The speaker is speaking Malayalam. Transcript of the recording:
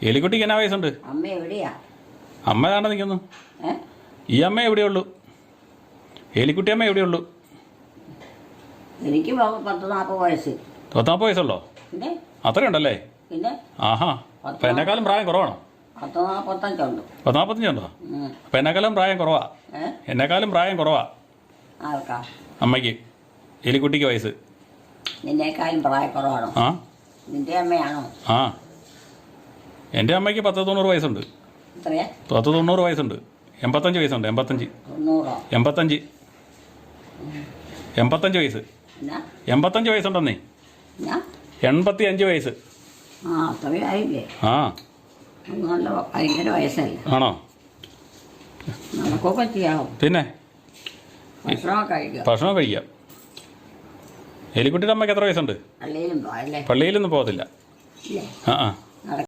എലിക്കുട്ടിക്ക് എന്നാ വയസ്സുണ്ട്? അമ്മ എവിടെയാ? അമ്മ താണ്ട് നിൽക്കുന്നു. ഏ? ഈ അമ്മ എവിടെയുള്ളൂ? എലിക്കുട്ടി അമ്മ എവിടെയുള്ളൂ? എനിക്ക് 40 വയസ്സ്. 40 വയസ്സുള്ളോ? പിന്നെ അത്രയുണ്ടല്ലേ? പിന്നെ ആഹാ. അപ്പം എന്നെക്കാളും പ്രായം കുറവാണോ? 45 45 ഉണ്ടോ? അപ്പം എന്നെക്കാളും പ്രായം കുറവാ. എന്നെക്കാളും പ്രായം കുറവാ ആർക്കാ? അമ്മയ്ക്ക്. എലിക്കുട്ടിക്ക് വയസ്സ്. നിന്നേക്കാളും പ്രായക്കുറവാണോ? ആ നിന്റെ അമ്മയാണോ? ആ എൻ്റെ അമ്മയ്ക്ക് 90 വയസ്സുണ്ട്. എത്രയാ? 90 വയസ്സുണ്ട്. 85 വയസ്സുണ്ട്. 85 90 85 വയസ്സ്. എന്നാ 85 വയസ്സുണ്ടെന്നേ. എന്നാ 85 വയസ്സ്. അത്രയായില്ലേ? ആ അത് നല്ല ഭയങ്കര വയസ്സല്ലേ? ആണോ? നടക്കൊക്കെ ചെയ്യാവും. പിന്നെ ഭക്ഷണമൊക്കെ കഴിക്കുക. ഭക്ഷണം കഴിക്കാം. എലിക്കുട്ടിയുടെ അമ്മയ്ക്ക് എത്ര വയസ്സുണ്ട്? പള്ളിയിലും പോയല്ലേ? പള്ളിയിലൊന്നും പോകത്തില്ല. ഇല്ലേ? ആ ആ